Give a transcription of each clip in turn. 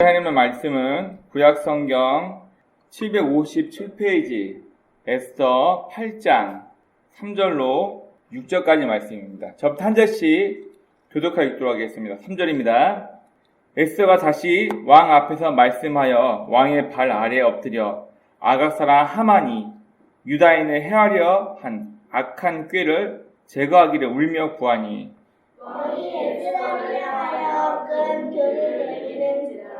하나님의 말씀은 구약성경 757페이지 에스더 8장 3절로 6절까지 말씀입니다. 저부터 한 절씩 교독하여 읽도록 하겠습니다. 3절입니다. 에스더가 다시 왕 앞에서 말씀하여 왕의 발 아래에 엎드려 아각 사람 하만이 유다인을 해하려 한 악한 꾀를 제거하기를 울며 구하니 왕이 에스더를 향하여 큰 교를 내리는지라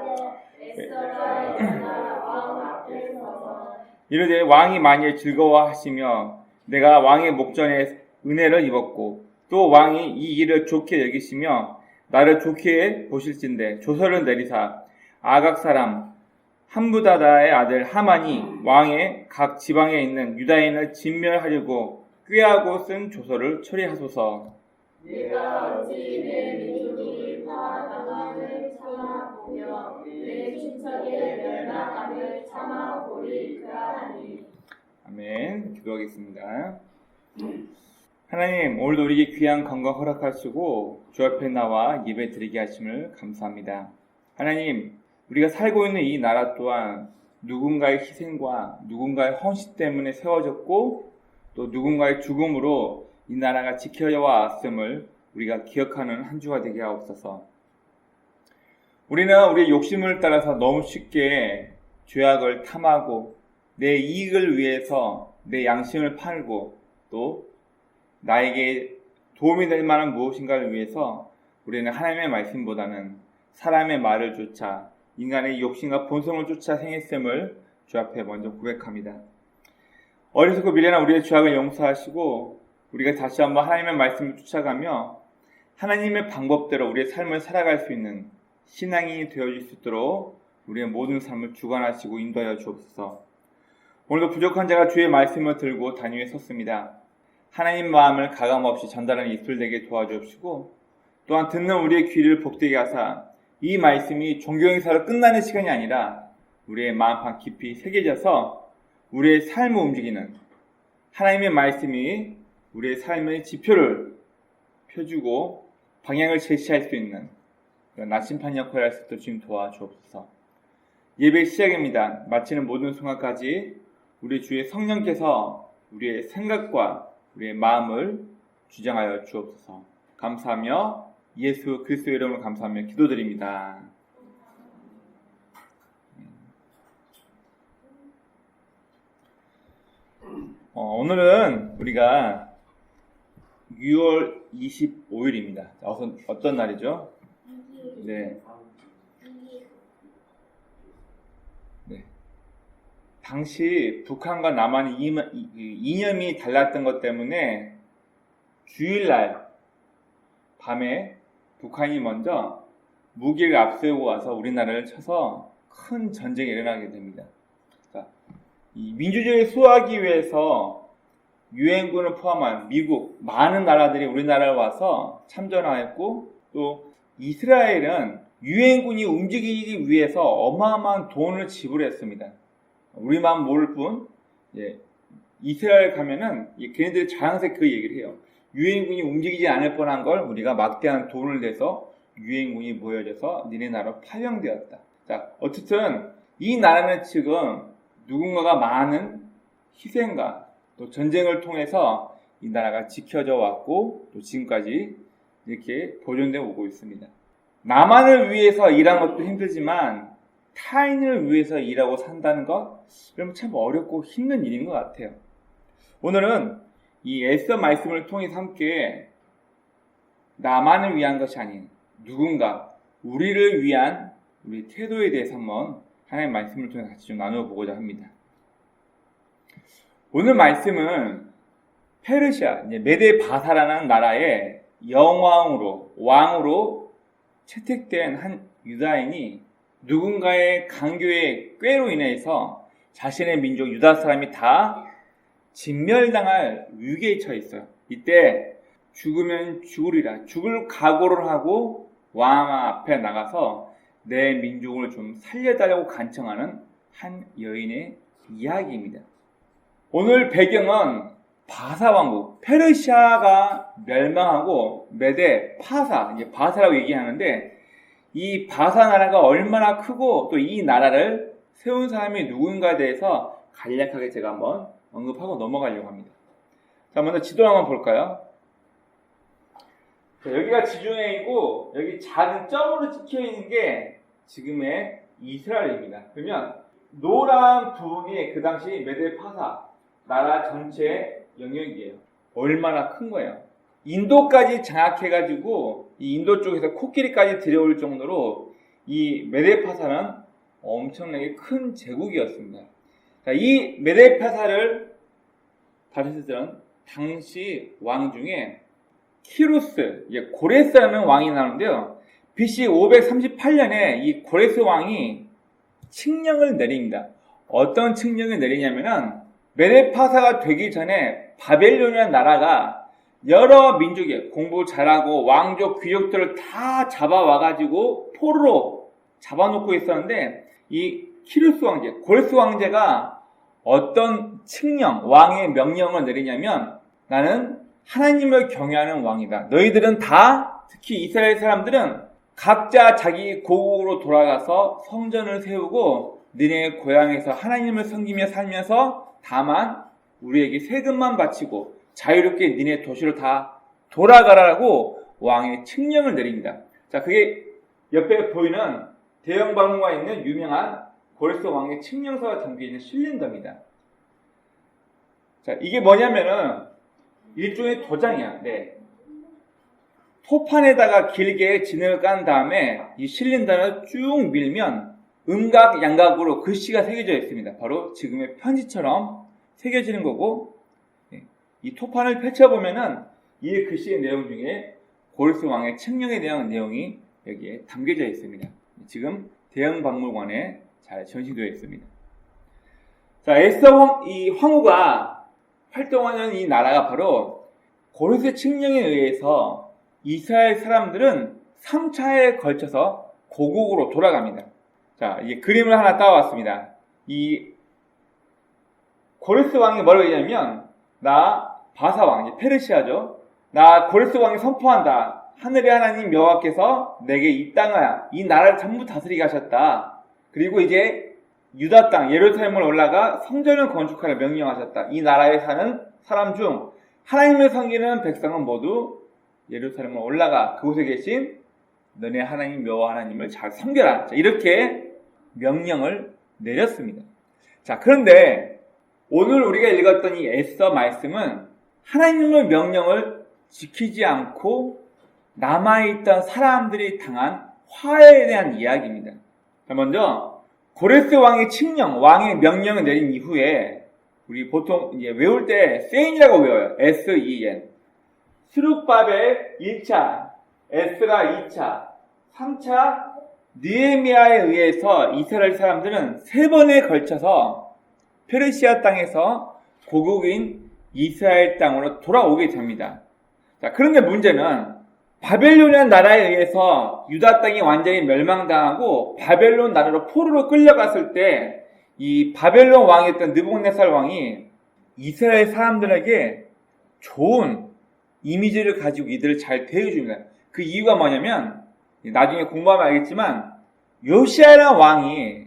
에스더가 일어나 왕 앞에 서서 이르되 왕이 많이 즐거워하시며 내가 왕의 목전에 은혜를 입었고 또 왕이 이 일을 좋게 여기시며 나를 좋게 보실진대 조서를 내리사 아각 사람 함부다다의 아들 하만이 왕의 각 지방에 있는 유다인을 진멸하려고 꾀하고 쓴 조서를 처리하소서. 내가 어찌 내 민족이 파당함을 참아보며 내 친척의 멸망함을 참아보리까 하니. 아멘. 기도하겠습니다. 하나님, 오늘도 우리에게 귀한 건강 허락하시고 주 앞에 나와 예배 드리게 하심을 감사합니다. 하나님, 우리가 살고 있는 이 나라 또한 누군가의 희생과 누군가의 헌신 때문에 세워졌고 또 누군가의 죽음으로 이 나라가 지켜져 왔음을 우리가 기억하는 한 주가 되게 하옵소서. 우리는 우리의 욕심을 따라서 너무 쉽게 죄악을 탐하고 내 이익을 위해서 내 양심을 팔고 또 나에게 도움이 될 만한 무엇인가를 위해서 우리는 하나님의 말씀보다는 사람의 말을 쫓아 인간의 욕심과 본성을 쫓아 행했음을 주 앞에 먼저 고백합니다. 어리석고 미련한 우리의 죄악을 용서하시고 우리가 다시 한번 하나님의 말씀을 쫓아가며 하나님의 방법대로 우리의 삶을 살아갈 수 있는 신앙인이 되어질 수 있도록 우리의 모든 삶을 주관하시고 인도하여 주옵소서. 오늘도 부족한 자가 주의 말씀을 들고 단 위에 섰습니다. 하나님 마음을 가감없이 전달하는 입술 되게 도와주옵시고 또한 듣는 우리의 귀를 복되게 하사 이 말씀이 종교행사로 끝나는 시간이 아니라 우리의 마음판 깊이 새겨져서 우리의 삶을 움직이는 하나님의 말씀이 우리의 삶의 지표를 펴주고 방향을 제시할 수 있는 그런 나침판 역할을 할 수 있도록 주님 도와주옵소서. 예배 시작입니다. 마치는 모든 순간까지 우리 주의 성령께서 우리의 생각과 우리의 마음을 주장하여 주옵소서. 감사하며 예수 그리스도의 이름으로 감사하며 기도드립니다. 오늘은 우리가 6월 25일입니다. 어떤 날이죠? 네. 당시 북한과 남한의 이념이 달랐던 것 때문에 주일날 밤에 북한이 먼저 무기를 앞세우고 와서 우리나라를 쳐서 큰 전쟁이 일어나게 됩니다. 이 민주주의를 수호하기 위해서 유엔군을 포함한 미국 많은 나라들이 우리나라에 와서 참전하였고 또 이스라엘은 유엔군이 움직이기 위해서 어마어마한 돈을 지불했습니다. 우리만 모를 뿐 이스라엘 가면은 걔네들이 자랑스럽게 그 얘기를 해요. 유엔군이 움직이지 않을 뻔한 걸 우리가 막대한 돈을 내서 유엔군이 모여져서 니네 나라로 파병되었다. 자, 어쨌든 이 나라는 지금 누군가가 많은 희생과 또 전쟁을 통해서 이 나라가 지켜져 왔고 또 지금까지 이렇게 보존되어 오고 있습니다. 나만을 위해서 일한 것도 힘들지만 타인을 위해서 일하고 산다는 것 그러면 참 어렵고 힘든 일인 것 같아요. 오늘은 이 에스더 말씀을 통해서 함께 나만을 위한 것이 아닌 누군가 우리를 위한 우리 태도에 대해서 한번 하나님의 말씀을 통해 같이 좀 나누어보고자 합니다. 오늘 말씀은 페르시아, 메데 바사라는 나라의 왕으로 채택된 한 유다인이 누군가의 강교의 꾀로 인해서 자신의 민족 유다 사람이 다 진멸당할 위기에 처해 있어요. 이때 죽으면 죽으리라 죽을 각오를 하고 왕 앞에 나가서 내 민족을 좀 살려달라고 간청하는 한 여인의 이야기입니다. 오늘 배경은 바사 왕국, 페르시아가 멸망하고 메데, 바사라고 얘기하는데 이 바사 나라가 얼마나 크고 또 이 나라를 세운 사람이 누구인가에 대해서 간략하게 제가 한번 언급하고 넘어가려고 합니다. 자, 먼저 지도를 한번 볼까요? 자, 여기가 지중해이고 여기 작은 점으로 찍혀 있는 게 지금의 이스라엘입니다. 그러면 노란 부분이 그 당시 메데파사 나라 전체 영역이에요. 얼마나 큰 거예요. 인도까지 장악해가지고 이 인도 쪽에서 코끼리까지 들여올 정도로 이 메데파사는 엄청나게 큰 제국이었습니다. 자, 이 메데파사를 다스리던 당시 왕 중에 키루스, 고레스라는 왕이 나오는데요. BC 538년에 이 고레스 왕이 칙령을 내립니다. 어떤 칙령을 내리냐면은 메데파사가 되기 전에 바벨론이라는 나라가 여러 민족이 공부 잘하고 왕족, 귀족들을 다 잡아와가지고 포로로 잡아놓고 있었는데 이 키루스 왕제, 고레스 왕제가 어떤 칙령, 왕의 명령을 내리냐면 나는 하나님을 경외하는 왕이다. 너희들은 다, 특히 이스라엘 사람들은 각자 자기 고국으로 돌아가서 성전을 세우고 너네 고향에서 하나님을 섬기며 살면서 다만 우리에게 세금만 바치고 자유롭게 너네 도시로 다 돌아가라고 왕의 칙령을 내립니다. 자, 그게 옆에 보이는 대형 박물관에 있는 유명한 고레스 왕의 칙령서가 담겨있는 실린더입니다. 자, 이게 뭐냐면은 일종의 도장이야. 네. 토판에다가 길게 진을 깐 다음에 이 실린더를 쭉 밀면 음각, 양각으로 글씨가 새겨져 있습니다. 바로 지금의 편지처럼 새겨지는 거고, 이 토판을 펼쳐보면은 이 글씨의 내용 중에 고레스 왕의 칙령에 대한 내용이 여기에 담겨져 있습니다. 지금 대형 박물관에 잘 전시되어 있습니다. 자, 에스더 이 황후가 활동하는 이 나라가 바로 고레스 칙령에 의해서 이스라엘 사람들은 3차에 걸쳐서 고국으로 돌아갑니다. 자, 이 그림을 하나 따와봤습니다. 이 고레스 왕이 뭐라고 했냐면 나 바사 왕, 페르시아죠. 나 고레스 왕이 선포한다. 하늘의 하나님 여호와께서 내게 이 땅을, 이 나라를 전부 다스리게 하셨다. 그리고 이제 유다 땅 예루살렘을 올라가 성전을 건축하라 명령하셨다. 이 나라에 사는 사람 중 하나님을 섬기는 백성은 모두 예루살렘을 올라가 그곳에 계신 너네 하나님 여호와 하나님을 잘 섬겨라. 자, 이렇게 명령을 내렸습니다. 자, 그런데 오늘 우리가 읽었던 이 에스더 말씀은 하나님의 명령을 지키지 않고 남아있던 사람들이 당한 화해에 대한 이야기입니다. 자, 먼저 고레스 왕의 칙령, 왕의 명령을 내린 이후에 우리 보통 이제 외울 때 센이라고 외워요. S-E-N. 스룹바벨 1차, 에스라 2차, 3차 느헤미야에 의해서 이스라엘 사람들은 3번에 걸쳐서 페르시아 땅에서 고국인 이스라엘 땅으로 돌아오게 됩니다. 자, 그런데 문제는 바벨론이라는 나라에 의해서 유다 땅이 완전히 멸망당하고 바벨론 나라로 포로로 끌려갔을 때 이 바벨론 왕이었던 느부갓네살 왕이 이스라엘 사람들에게 좋은 이미지를 가지고 이들을 잘 대해줍니다. 그 이유가 뭐냐면 나중에 공부하면 알겠지만 요시아라는 왕이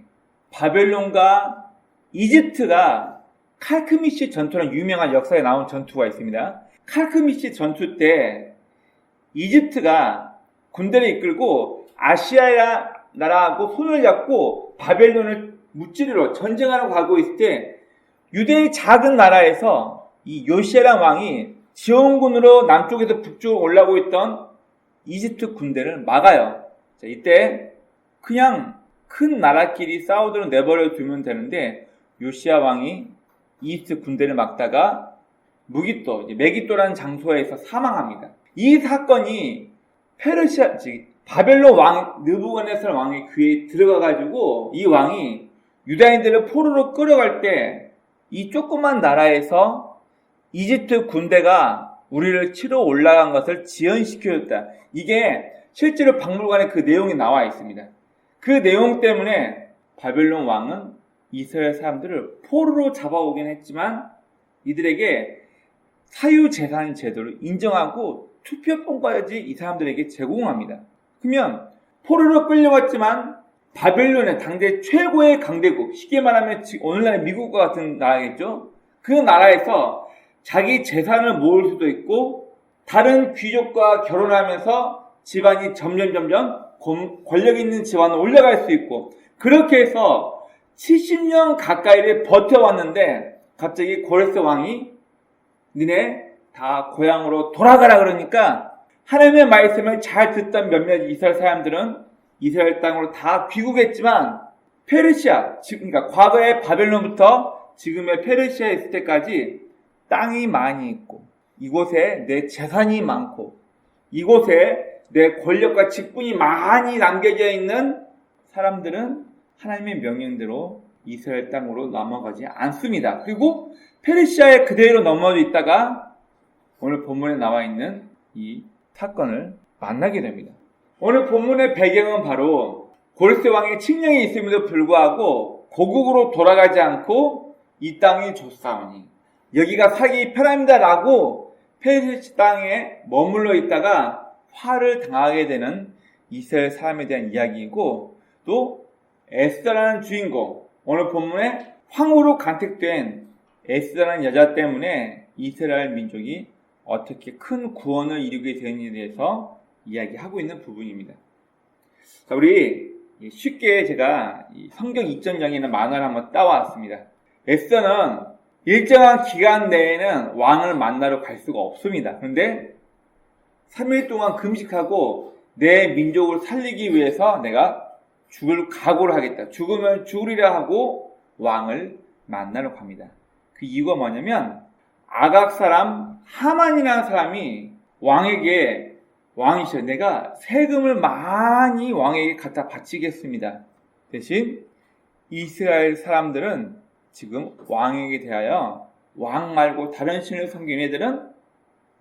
바벨론과 이집트가 칼크미시 전투라는 유명한 역사에 나온 전투가 있습니다. 칼크미시 전투 때 이집트가 군대를 이끌고 아시아 나라하고 손을 잡고 바벨론을 무찌르러 전쟁하러 가고 있을 때 유대의 작은 나라에서 이 요시아라는 왕이 지원군으로 남쪽에서 북쪽으로 올라오고 있던 이집트 군대를 막아요. 자, 이때 그냥 큰 나라끼리 싸우도록 내버려 두면 되는데 요시아 왕이 이집트 군대를 막다가 무기또, 메기또라는 장소에서 사망합니다. 이 사건이 페르시아, 즉 바벨론 왕 느부갓네살 왕의 귀에 들어가가지고 이 왕이 유다인들을 포로로 끌어갈 때 이 조그만 나라에서 이집트 군대가 우리를 치러 올라간 것을 지연시켜줬다. 이게 실제로 박물관에 그 내용이 나와 있습니다. 그 내용 때문에 바벨론 왕은 이스라엘 사람들을 포로로 잡아오긴 했지만 이들에게 사유재산 제도를 인정하고 투표권까지 이 사람들에게 제공합니다. 그러면 포로로 끌려갔지만 바벨론의 당대 최고의 강대국, 쉽게 말하면 오늘날의 미국과 같은 나라겠죠. 그 나라에서 자기 재산을 모을 수도 있고 다른 귀족과 결혼하면서 집안이 점점 권력 있는 집안으로 올라갈 수 있고, 그렇게 해서 70년 가까이를 버텨왔는데 갑자기 고레스 왕이 니네 다 고향으로 돌아가라 그러니까 하나님의 말씀을 잘 듣던 몇몇 이스라엘 사람들은 이스라엘 땅으로 다 귀국했지만 페르시아, 그러니까 과거의 바벨론부터 지금의 페르시아에 있을 때까지 땅이 많이 있고 이곳에 내 재산이 많고 이곳에 내 권력과 직분이 많이 남겨져 있는 사람들은 하나님의 명령대로 이스라엘 땅으로 넘어가지 않습니다. 그리고 페르시아에 그대로 넘어져 있다가 오늘 본문에 나와 있는 이 사건을 만나게 됩니다. 오늘 본문의 배경은 바로 고레스 왕의 칙령이 있음에도 불구하고 고국으로 돌아가지 않고 이 땅이 좋사오니 여기가 살기 편합니다라고 페르시아 땅에 머물러 있다가 화를 당하게 되는 이스라엘 사람에 대한 이야기이고, 또 에스더라는 주인공, 오늘 본문에 황후로 간택된 에스더라는 여자 때문에 이스라엘 민족이 어떻게 큰 구원을 이루게 되는지에 대해서 이야기하고 있는 부분입니다. 자, 우리 쉽게 제가 성경 입전령에는 만화를 한번 따왔습니다. 에스더는 일정한 기간 내에는 왕을 만나러 갈 수가 없습니다. 그런데 3일 동안 금식하고 내 민족을 살리기 위해서 내가 죽을 각오를 하겠다. 죽으면 죽으리라 하고 왕을 만나러 갑니다. 그 이유가 뭐냐면 아각 사람 하만이라는 사람이 왕에게 왕이셔. 내가 세금을 많이 왕에게 갖다 바치겠습니다. 대신 이스라엘 사람들은 지금 왕에게 대하여 왕 말고 다른 신을 섬기는 애들은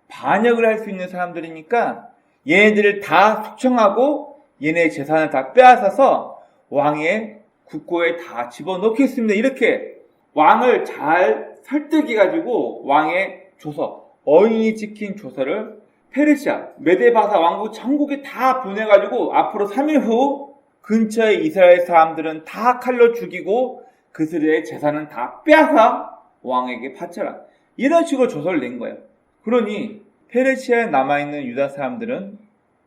반역을 할 수 있는 사람들이니까 얘네들을 다 숙청하고 얘네 재산을 다 빼앗아서 왕의 국고에 다 집어넣겠습니다. 이렇게 왕을 잘 설득해가지고 왕의 조서, 어인이 찍힌 조서를 페르시아, 메데바사 왕국 전국에 다 보내가지고 앞으로 3일 후 근처의 이스라엘 사람들은 다 칼로 죽이고 그들의 재산은 다 빼앗아 왕에게 바쳐라. 이런 식으로 조서를 낸 거예요. 그러니 페르시아에 남아있는 유다 사람들은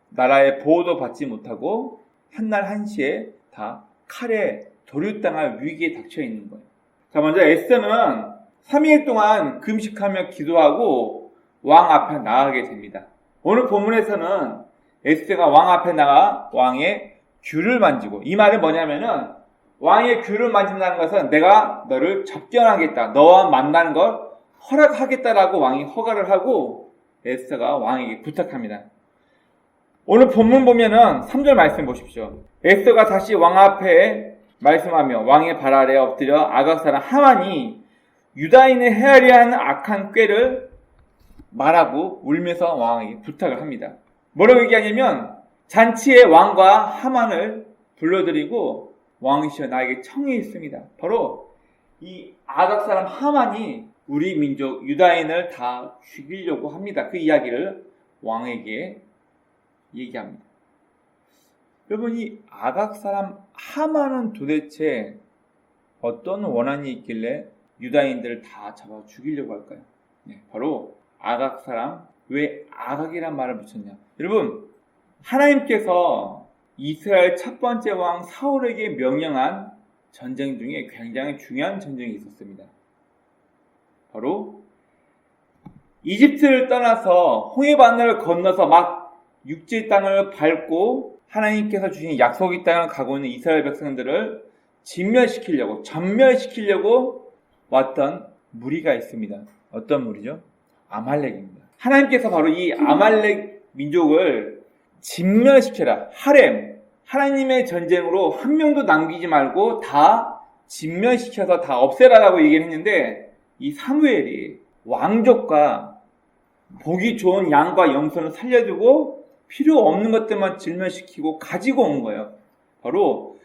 나라의 보호도 받지 못하고 한날 한시에 다 칼에 도륙당할 위기에 닥쳐 있는 거예요. 자, 먼저 에스더는 3일 동안 금식하며 기도하고 왕 앞에 나가게 됩니다. 오늘 본문에서는 에스더가 왕 앞에 나가 왕의 귤을 만지고, 이 말은 뭐냐면은 왕의 귤을 만진다는 것은 내가 너를 접견하겠다, 너와 만나는 걸 허락하겠다라고 왕이 허가를 하고 에스더가 왕에게 부탁합니다. 오늘 본문 보면은 3절 말씀 보십시오. 에스더가 다시 왕 앞에 말씀하며 왕의 발 아래에 엎드려 아각 사람 하만이 유다인을 헤아려 하는 악한 꾀를 말하고 울면서 왕에게 부탁을 합니다. 뭐라고 얘기하냐면 잔치에 왕과 하만을 불러들이고 왕이시여 나에게 청이 있습니다. 바로 이 아각 사람 하만이 우리 민족 유다인을 다 죽이려고 합니다. 그 이야기를 왕에게 얘기합니다. 여러분, 이 아각 사람 하만은 도대체 어떤 원한이 있길래 유다인들을 다 잡아 죽이려고 할까요? 바로 아각 사람, 왜 아각이란 말을 붙였냐? 여러분, 하나님께서 이스라엘 첫 번째 왕 사울에게 명령한 전쟁 중에 굉장히 중요한 전쟁이 있었습니다. 바로 이집트를 떠나서 홍해바다를 건너서 막 육지 땅을 밟고 하나님께서 주신 약속의 땅을 가고 있는 이스라엘 백성들을 진멸시키려고, 전멸시키려고 왔던 무리가 있습니다. 어떤 무리죠? 아말렉입니다. 하나님께서 바로 이 아말렉 민족을 진멸시켜라, 하렘, 하나님의 전쟁으로 한 명도 남기지 말고 다 진멸시켜서 다 없애라라고 얘기를 했는데, 이 사무엘이 왕족과 보기 좋은 양과 염소는 살려두고 필요 없는 것들만 진멸시키고 가지고 온 거예요. 바로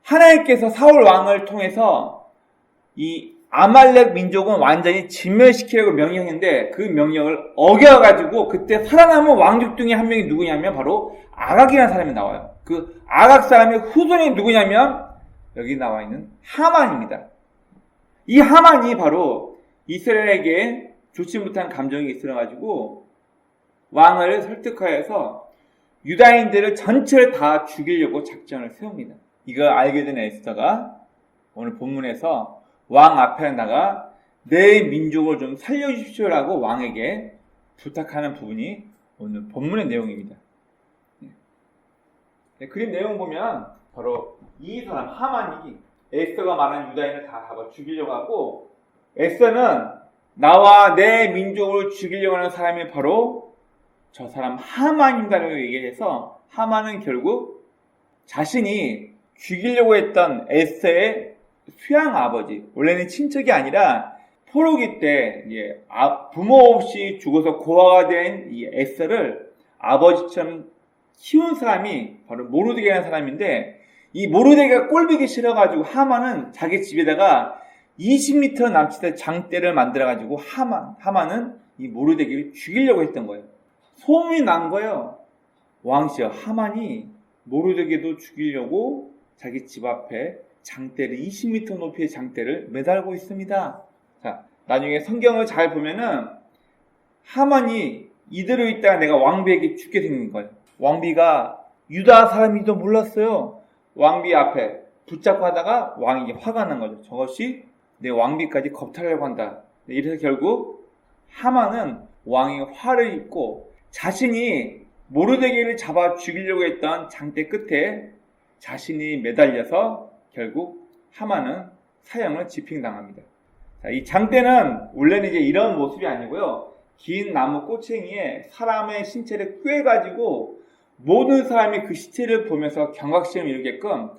하나님께서 사울 왕을 통해서 이 아말렉 민족은 완전히 진멸시키려고 명령했는데 그 명령을 어겨가지고 그때 살아남은 왕족 중에 한 명이 누구냐면 바로 아각이라는 사람이 나와요. 그 아각 사람의 후손이 누구냐면 여기 나와 있는 하만입니다. 이 하만이 바로 이스라엘에게 좋지 못한 감정이 있어가지고 왕을 설득하여서 유다인들을 전체를 다 죽이려고 작전을 세웁니다. 이걸 알게 된 에스더가 오늘 본문에서 왕 앞에 나가 내 민족을 좀 살려주십시오라고 왕에게 부탁하는 부분이 오늘 본문의 내용입니다. 그림 내용 보면 바로 이 사람 하만이 에스더가 말한 유다인을 다 잡아 죽이려고 하고, 에스더는 나와 내 민족을 죽이려고 하는 사람이 바로 저 사람 하만이다라고 얘기해서 하만은 결국 자신이 죽이려고 했던 에스더의 수양 아버지, 원래는 친척이 아니라 포로기 때 부모 없이 죽어서 고아가 된 이 에스더를 아버지처럼 키운 사람이 바로 모르드게라는 사람인데, 이 모르드게가 꼴보기 싫어가지고 하만은 자기 집에다가 20m 남짓의 장대를 만들어가지고 하만은 이 모르드게를 죽이려고 했던 거예요. 소문이 난 거예요. 왕시여, 하만이 모르드게도 죽이려고 자기 집 앞에 장대를 20m 높이의 장대를 매달고 있습니다. 자, 나중에 성경을 잘 보면은 하만이 이대로 있다가 내가 왕비에게 죽게 생긴 거예요. 왕비가 유다 사람인지도 몰랐어요. 왕비 앞에 붙잡고 하다가 왕에게 화가 난 거죠. 저것이 내 왕비까지 겁탈하려고 한다. 이래서 결국 하만은 왕의 화를 입고 자신이 모르드게를 잡아 죽이려고 했던 장대 끝에 자신이 매달려서 결국 하만은 사형을 집행당합니다. 자, 이 장대는 원래는 이제 이런 모습이 아니고요. 긴 나무 꼬챙이에 사람의 신체를 꿰가지고 모든 사람이 그 시체를 보면서 경각심을 이루게끔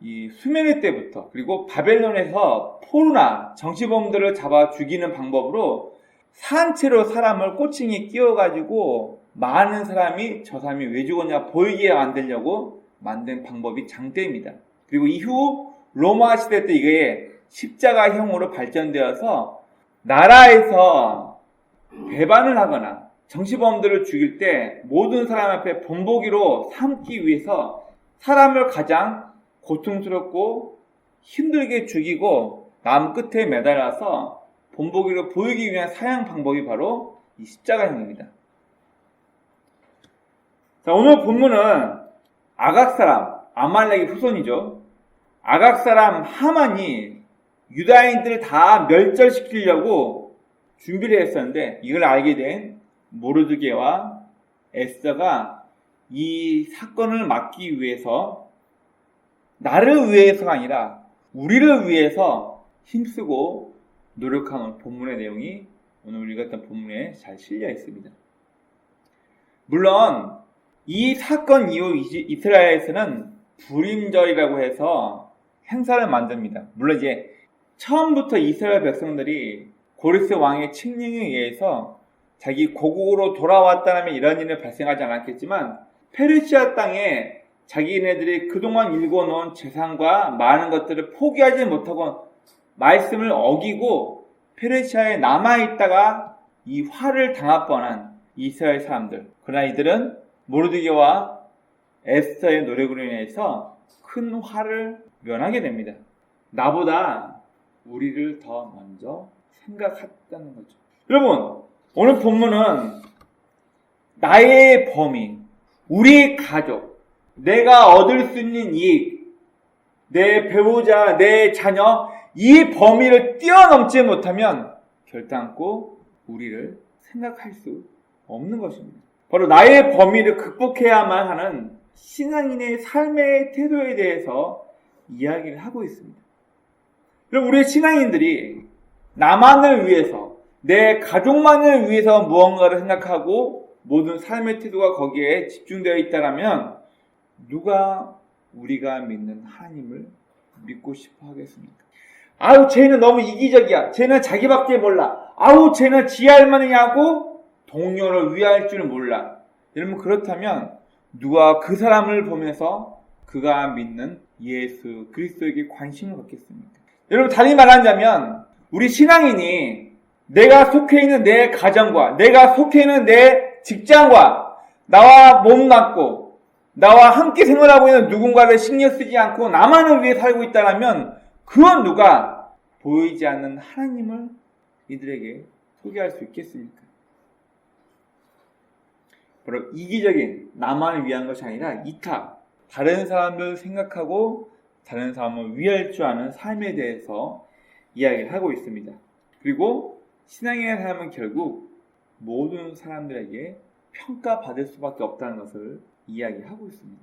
이 수메르 때부터, 그리고 바벨론에서 포로나 정치범들을 잡아 죽이는 방법으로 산채로 사람을 꼬챙이에 끼워가지고 많은 사람이 저 사람이 왜 죽었냐 보이게 만들려고 만든 방법이 장대입니다. 그리고 이후 로마 시대 때 이게 십자가형으로 발전되어서 나라에서 배반을 하거나 정치범들을 죽일 때 모든 사람 앞에 본보기로 삼기 위해서 사람을 가장 고통스럽고 힘들게 죽이고 남 끝에 매달아서 본보기로 보이기 위한 사형 방법이 바로 이 십자가형입니다. 자, 오늘 본문은 아각 사람, 아말렉의 후손이죠. 아각 사람 하만이 유다인들을 다 멸절시키려고 준비를 했었는데, 이걸 알게 된 모르드게와 에스더가 이 사건을 막기 위해서 나를 위해서가 아니라 우리를 위해서 힘쓰고 노력하는 본문의 내용이 오늘 읽었던 본문에 잘 실려 있습니다. 물론 이 사건 이후 이스라엘에서는 불임절이라고 해서 행사를 만듭니다. 물론 이제 처음부터 이스라엘 백성들이 고레스 왕의 칙령에 의해서 자기 고국으로 돌아왔다면 이런 일은 발생하지 않았겠지만, 페르시아 땅에 자기네들이 그동안 일궈놓은 재산과 많은 것들을 포기하지 못하고 말씀을 어기고 페르시아에 남아있다가 이 화를 당할 뻔한 이스라엘 사람들, 그러나 이들은 모르드게와 에스더의 노력으로 인해서 큰 화를 면하게 됩니다. 나보다 우리를 더 먼저 생각했다는 거죠. 여러분, 오늘 본문은 나의 범위, 우리 가족, 내가 얻을 수 있는 이익, 내 배우자, 내 자녀, 이 범위를 뛰어넘지 못하면 결단코 우리를 생각할 수 없는 것입니다. 바로 나의 범위를 극복해야만 하는 신앙인의 삶의 태도에 대해서 이야기를 하고 있습니다. 그럼 우리 신앙인들이 나만을 위해서, 내 가족만을 위해서 무언가를 생각하고 모든 삶의 태도가 거기에 집중되어 있다면 누가 우리가 믿는 하나님을 믿고 싶어 하겠습니까? 아우, 쟤는 너무 이기적이야. 쟤는 자기밖에 몰라. 아우, 쟤는 지할 만하냐고 동료를 위할 줄 몰라. 여러분, 그렇다면 누가 그 사람을 보면서 그가 믿는 예수 그리스도에게 관심을 갖겠습니까? 여러분, 다시 말하자면 우리 신앙인이 내가 속해 있는 내 가정과 내가 속해 있는 내 직장과 나와 몸 맞고 나와 함께 생활하고 있는 누군가를 신경 쓰지 않고 나만을 위해 살고 있다면 그건 누가 보이지 않는 하나님을 이들에게 소개할 수 있겠습니까? 바로 이기적인 나만을 위한 것이 아니라 이타, 다른 사람을 생각하고 다른 사람을 위할 줄 아는 삶에 대해서 이야기를 하고 있습니다. 그리고 신앙의 삶은 결국 모든 사람들에게 평가받을 수밖에 없다는 것을 이야기하고 있습니다.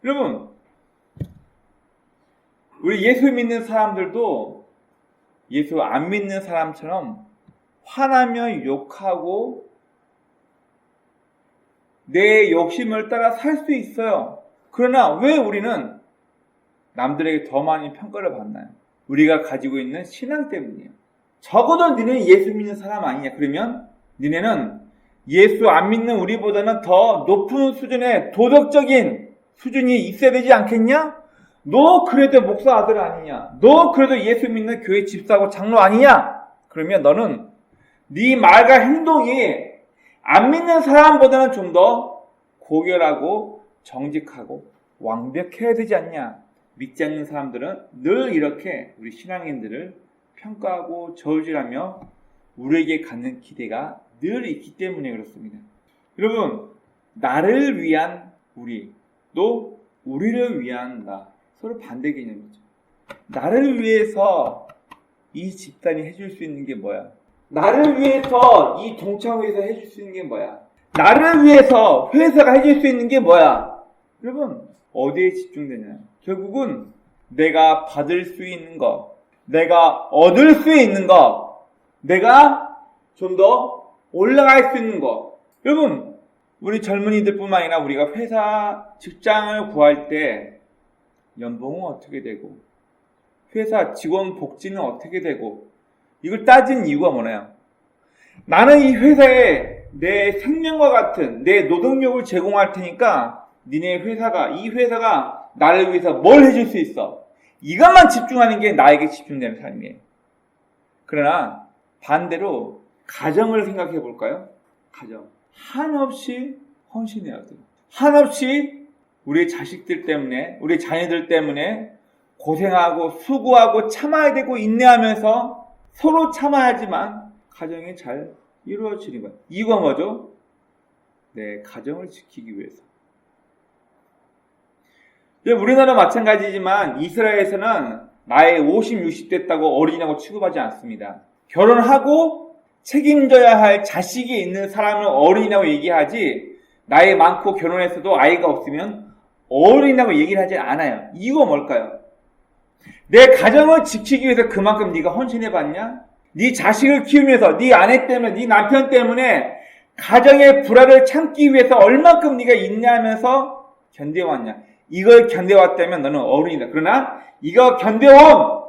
여러분, 우리 예수 믿는 사람들도 예수 안 믿는 사람처럼 화나며 욕하고 내 욕심을 따라 살 수 있어요. 그러나 왜 우리는 남들에게 더 많이 평가를 받나요? 우리가 가지고 있는 신앙 때문이에요. 적어도 니네 예수 믿는 사람 아니냐? 그러면 니네는 예수 안 믿는 우리보다는 더 높은 수준의 도덕적인 수준이 있어야 되지 않겠냐? 너 그래도 목사 아들 아니냐? 너 그래도 예수 믿는 교회 집사고 장로 아니냐? 그러면 너는 네 말과 행동이 안 믿는 사람보다는 좀 더 고결하고 정직하고 완벽해야 되지 않냐? 믿지 않는 사람들은 늘 이렇게 우리 신앙인들을 평가하고 저울질하며 우리에게 갖는 기대가 늘 있기 때문에 그렇습니다. 여러분, 나를 위한 우리, 또 우리를 위한 나, 서로 반대 개념이죠. 나를 위해서 이 집단이 해줄 수 있는 게 뭐야? 나를 위해서 이 동창회에서 해줄 수 있는 게 뭐야? 나를 위해서 회사가 해줄 수 있는 게 뭐야? 여러분, 어디에 집중되냐? 결국은 내가 받을 수 있는 거, 내가 얻을 수 있는 거, 내가 좀 더 올라갈 수 있는 거. 여러분, 우리 젊은이들 뿐만 아니라 우리가 회사, 직장을 구할 때 연봉은 어떻게 되고, 회사 직원 복지는 어떻게 되고, 이걸 따진 이유가 뭐냐요? 나는 이 회사에 내 생명과 같은 내 노동력을 제공할 테니까 이 회사가 나를 위해서 뭘 해줄 수 있어. 이것만 집중하는 게 나에게 집중되는 삶이에요. 그러나 반대로 가정을 생각해 볼까요? 가정. 한없이 헌신해야 돼요. 한없이 우리 자식들 때문에, 우리 자녀들 때문에 고생하고 수고하고 참아야 되고 인내하면서 서로 참아야지만 가정이 잘 이루어지는 거예요. 이유가 뭐죠? 내 가정을 지키기 위해서. 우리나라 마찬가지지만 이스라엘에서는 나이 50, 60 됐다고 어린이라고 취급하지 않습니다. 결혼하고 책임져야 할 자식이 있는 사람을 어린이라고 얘기하지, 나이 많고 결혼했어도 아이가 없으면 어린이라고 얘기를 하지 않아요. 이유가 뭘까요? 내 가정을 지키기 위해서 그만큼 네가 헌신해봤냐? 네 자식을 키우면서 네 아내 때문에, 네 남편 때문에 가정의 불화를 참기 위해서 얼만큼 네가 인내하면서 견뎌왔냐? 이걸 견뎌왔다면 너는 어른이다. 그러나 이거 견뎌온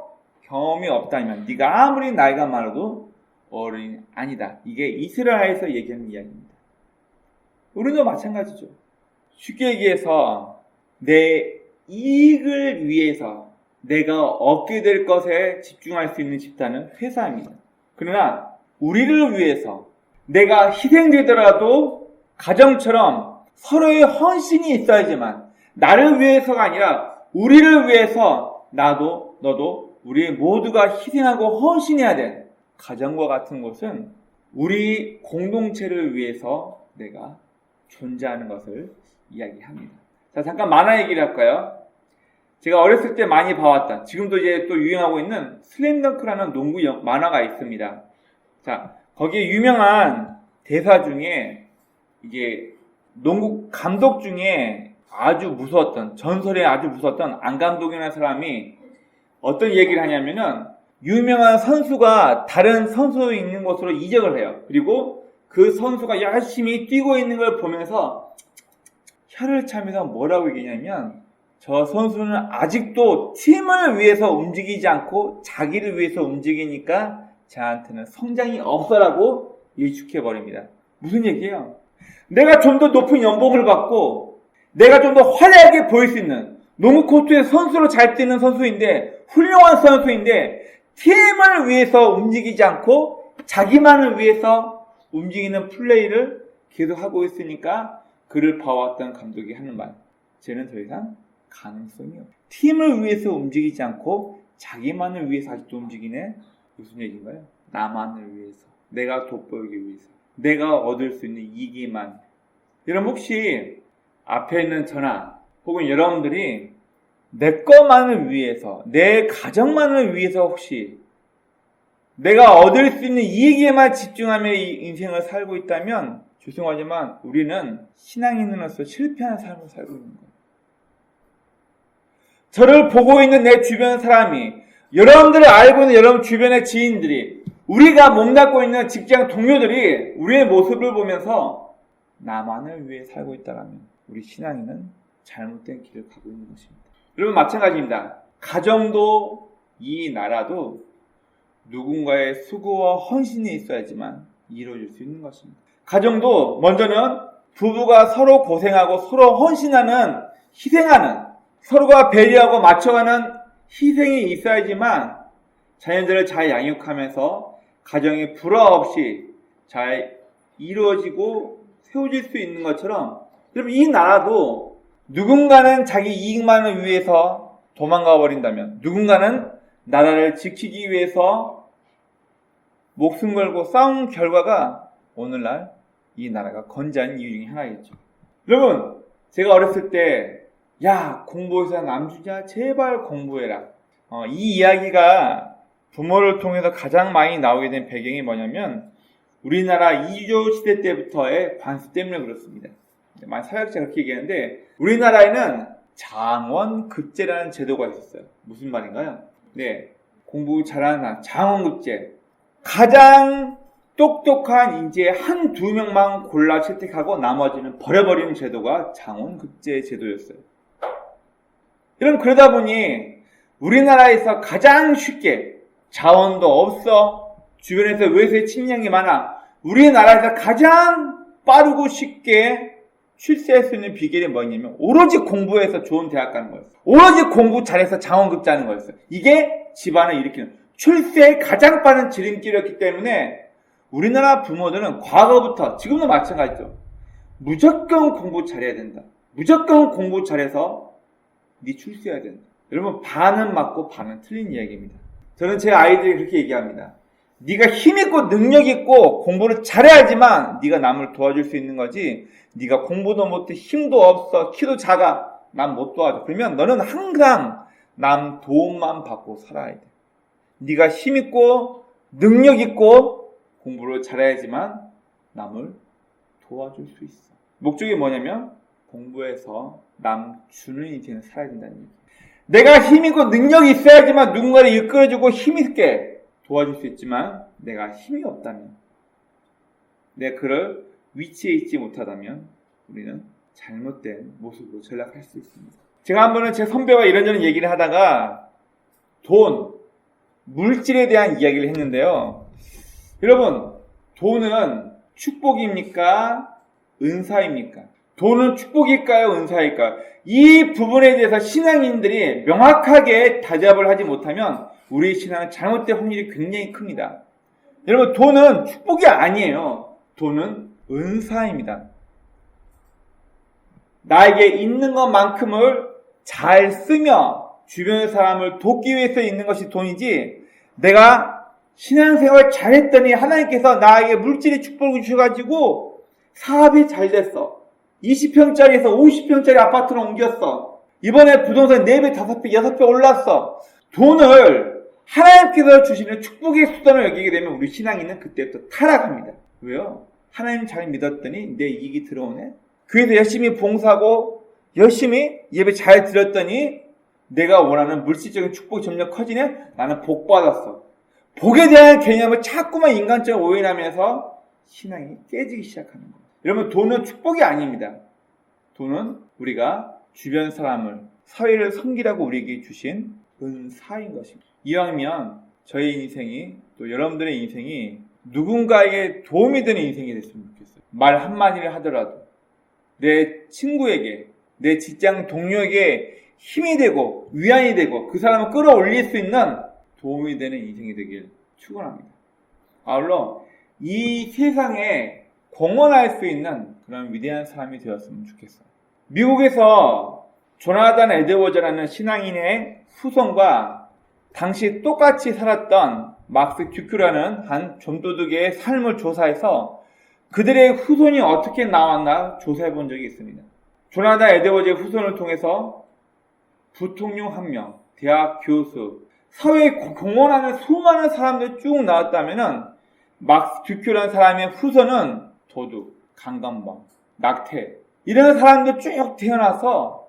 경험이 없다면 네가 아무리 나이가 많아도 어른이 아니다. 이게 이스라엘에서 얘기하는 이야기입니다. 우리도 마찬가지죠. 쉽게 얘기해서 내 이익을 위해서 내가 얻게 될 것에 집중할 수 있는 집단은 회사입니다. 그러나 우리를 위해서 내가 희생되더라도 가정처럼 서로의 헌신이 있어야지만, 나를 위해서가 아니라 우리를 위해서 나도 너도 우리 모두가 희생하고 헌신해야 돼. 가정과 같은 곳은 우리 공동체를 위해서 내가 존재하는 것을 이야기합니다. 자, 잠깐 만화 얘기를 할까요? 제가 어렸을 때 많이 봐왔던, 지금도 이제 또 유행하고 있는 슬램덩크라는 농구 만화가 있습니다. 자, 거기에 유명한 대사 중에 이게 농구 감독 중에 아주 무서웠던, 전설에 아주 무서웠던 안 감독이라는 사람이 어떤 얘기를 하냐면은, 유명한 선수가 다른 선수 있는 곳으로 이적을 해요. 그리고 그 선수가 열심히 뛰고 있는 걸 보면서 혀를 차면서 뭐라고 얘기냐면, 저 선수는 아직도 팀을 위해서 움직이지 않고 자기를 위해서 움직이니까 저한테는 성장이 없어라고 일축해버립니다. 무슨 얘기예요? 내가 좀 더 높은 연봉을 받고 내가 좀 더 화려하게 보일 수 있는, 농구 코트에 선수로 잘 뛰는 선수인데, 훌륭한 선수인데 팀을 위해서 움직이지 않고 자기만을 위해서 움직이는 플레이를 계속 하고 있으니까 그를 봐왔던 감독이 하는 말. 쟤는 더 이상 가능성이 없어. 팀을 위해서 움직이지 않고 자기만을 위해서 아직도 움직이네? 무슨 얘기인가요? 나만을 위해서. 내가 돋보이기 위해서. 내가 얻을 수 있는 이기만. 여러분 혹시 앞에 있는 저나 혹은 여러분들이 내 것만을 위해서, 내 가정만을 위해서 혹시 내가 얻을 수 있는 이익에만 집중하며 이 인생을 살고 있다면 죄송하지만 우리는 신앙인으로서 실패한 삶을 살고 있는 거예요. 저를 보고 있는 내 주변 사람이, 여러분들을 알고 있는 여러분 주변의 지인들이, 우리가 몸담고 있는 직장 동료들이 우리의 모습을 보면서 나만을 위해 살고 있다면 우리 신앙인은 잘못된 길을 가고 있는 것입니다. 여러분 마찬가지입니다. 가정도 이 나라도 누군가의 수고와 헌신이 있어야지만 이루어질 수 있는 것입니다. 가정도 먼저는 부부가 서로 고생하고 서로 헌신하는, 희생하는, 서로가 배려하고 맞춰가는 희생이 있어야지만 자녀들을 잘 양육하면서 가정이 불화 없이 잘 이루어지고 세워질 수 있는 것처럼 여러분 이 나라도 누군가는 자기 이익만을 위해서 도망가 버린다면 누군가는 나라를 지키기 위해서 목숨 걸고 싸운 결과가 오늘날 이 나라가 건재한 이유 중에 하나겠죠. 여러분 제가 어렸을 때 야 공부해서 남주냐 제발 공부해라. 이 이야기가 부모를 통해서 가장 많이 나오게 된 배경이 뭐냐면 우리나라 이조 시대 때부터의 관습 때문에 그렇습니다. 많은 사회학자가 그렇게 얘기하는데 우리나라에는 장원급제라는 제도가 있었어요. 무슨 말인가요? 네, 공부 잘하는 장원급제. 가장 똑똑한 인재 한두 명만 골라 채택하고 나머지는 버려버리는 제도가 장원급제 제도였어요. 여러분 그러다 보니 우리나라에서 가장 쉽게 자원도 없어 주변에서 외세 침략이 많아 우리나라에서 가장 빠르고 쉽게 출세할 수 있는 비결이 뭐냐면 오로지 공부해서 좋은 대학 가는 거였어요. 오로지 공부 잘해서 장원급제하는 거였어요. 이게 집안을 일으키는 출세의 가장 빠른 지름길이었기 때문에 우리나라 부모들은 과거부터 지금도 마찬가지죠. 무조건 공부 잘해야 된다. 무조건 공부 잘해서 네 출세해야 된다. 여러분 반은 맞고 반은 틀린 이야기입니다. 저는 제 아이들이 그렇게 얘기합니다. 네가 힘있고 능력있고 공부를 잘해야지만 네가 남을 도와줄 수 있는 거지 네가 공부도 못해 힘도 없어 키도 작아 남 못 도와줘. 그러면 너는 항상 남 도움만 받고 살아야 돼. 네가 힘있고 능력있고 공부를 잘해야지만 남을 도와줄 수 있어. 목적이 뭐냐면 공부해서 남 주는 인생을 살아야 된다는 얘기. 내가 힘있고 능력이 있어야지만 누군가를 이끌어주고 힘있게 도와줄 수 있지만 내가 힘이 없다면 내가 그를 위치에 있지 못하다면 우리는 잘못된 모습으로 전락할 수 있습니다. 제가 한 번은 제 선배와 이런저런 얘기를 하다가 돈, 물질에 대한 이야기를 했는데요. 여러분 돈은 축복입니까? 은사입니까? 돈은 축복일까요? 은사일까요? 이 부분에 대해서 신앙인들이 명확하게 다잡을 하지 못하면 우리의 신앙은 잘못될 확률이 굉장히 큽니다. 여러분 돈은 축복이 아니에요. 돈은 은사입니다. 나에게 있는 것만큼을 잘 쓰며 주변의 사람을 돕기 위해서 있는 것이 돈이지 내가 신앙생활 잘했더니 하나님께서 나에게 물질의 축복을 주셔가지고 사업이 잘 됐어. 20평짜리에서 50평짜리 아파트로 옮겼어. 이번에 부동산 4배, 5배, 6배 올랐어. 돈을 하나님께서 주시는 축복의 수단을 여기게 되면 우리 신앙인은 그때부터 타락합니다. 왜요? 하나님 잘 믿었더니 내 이익이 들어오네? 교회에서 열심히 봉사하고 열심히 예배 잘 드렸더니 내가 원하는 물질적인 축복이 점점 커지네? 나는 복 받았어. 복에 대한 개념을 자꾸만 인간적으로 오인하면서 신앙이 깨지기 시작하는 거예요. 여러분 돈은 축복이 아닙니다. 돈은 우리가 주변 사람을 사회를 섬기라고 우리에게 주신 은사인 것입니다. 이왕이면 저의 인생이 또 여러분들의 인생이 누군가에게 도움이 되는 인생이 됐으면 좋겠어요. 말 한마디를 하더라도 내 친구에게 내 직장 동료에게 힘이 되고 위안이 되고 그 사람을 끌어올릴 수 있는 도움이 되는 인생이 되길 축원합니다. 아울러 이 세상에 공헌할 수 있는 그런 위대한 사람이 되었으면 좋겠어요. 미국에서 조나단 에드워즈라는 신앙인의 후손과 당시 똑같이 살았던 막스 듀큐라는 한 좀도둑의 삶을 조사해서 그들의 후손이 어떻게 나왔나 조사해 본 적이 있습니다. 조나단 에드워즈의 후손을 통해서 부통령 1명, 대학 교수, 사회에 공헌하는 수많은 사람들이 쭉 나왔다면은 막스 듀큐라는 사람의 후손은 도둑, 강간범, 낙태 이런 사람들 쭉 태어나서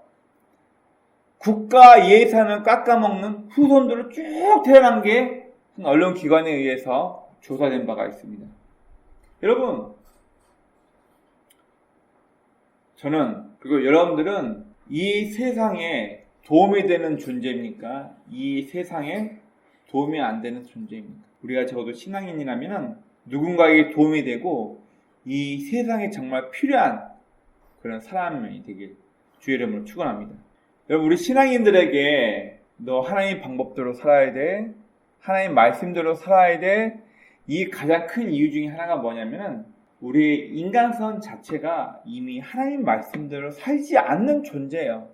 국가 예산을 깎아먹는 후손들을 쭉 태어난 게 언론기관에 의해서 조사된 바가 있습니다. 여러분, 저는 그리고 여러분들은 이 세상에 도움이 되는 존재입니까? 이 세상에 도움이 안 되는 존재입니까? 우리가 적어도 신앙인이라면 누군가에게 도움이 되고 이 세상에 정말 필요한 그런 사람이 되길 주의 이름으로 축원합니다. 여러분, 우리 신앙인들에게 너 하나님 방법대로 살아야 돼. 하나님 말씀대로 살아야 돼. 이 가장 큰 이유 중에 하나가 뭐냐면은 우리의 인간성 자체가 이미 하나님 말씀대로 살지 않는 존재예요.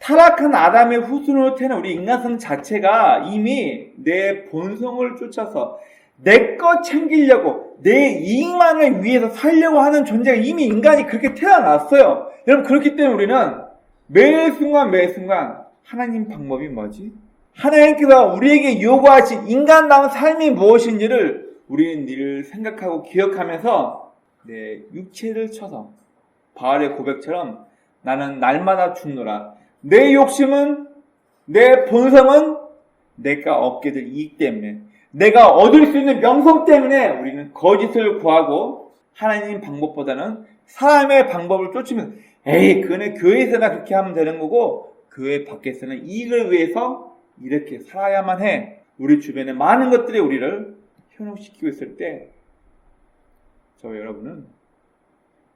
타락한 아담의 후손으로 태어난 우리 인간성 자체가 이미 내 본성을 쫓아서 내 것 챙기려고 내 이익만을 위해서 살려고 하는 존재가 이미 인간이 그렇게 태어났어요. 여러분, 그렇기 때문에 우리는 매 순간 하나님 방법이 뭐지? 하나님께서 우리에게 요구하신 인간다운 삶이 무엇인지를 우리는 늘 생각하고 기억하면서 내 육체를 쳐서 바알의 고백처럼 나는 날마다 죽노라. 내 욕심은, 내 본성은 내가 얻게 될 이익 때문에, 내가 얻을 수 있는 명성 때문에 우리는 거짓을 구하고 하나님 방법보다는 사람의 방법을 쫓으면서 에이, 그거는 교회에서나 그렇게 하면 되는 거고 교회 밖에서는 이익을 위해서 이렇게 살아야만 해. 우리 주변에 많은 것들이 우리를 현혹시키고 있을 때 저와 여러분은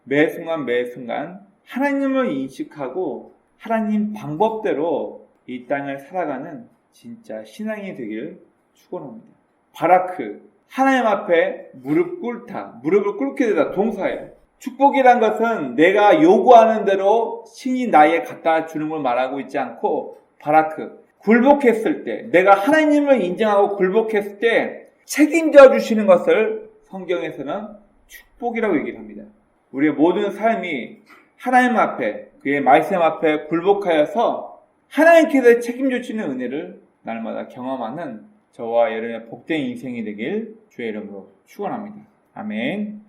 매 순간 하나님을 인식하고 하나님 방법대로 이 땅을 살아가는 진짜 신앙이 되기를 축원합니다. 바라크, 하나님 앞에 무릎을 꿇게 되다 동사예요. 축복이란 것은 내가 요구하는 대로 신이 나에게 갖다 주는 걸 말하고 있지 않고, 바라크, 굴복했을 때, 내가 하나님을 인정하고 굴복했을 때 책임져 주시는 것을 성경에서는 축복이라고 얘기를 합니다. 우리의 모든 삶이 하나님 앞에, 그의 말씀 앞에 굴복하여서 하나님께서 책임져 주시는 은혜를 날마다 경험하는 저와 여러분의 복된 인생이 되길 주의 이름으로 축원합니다. 아멘.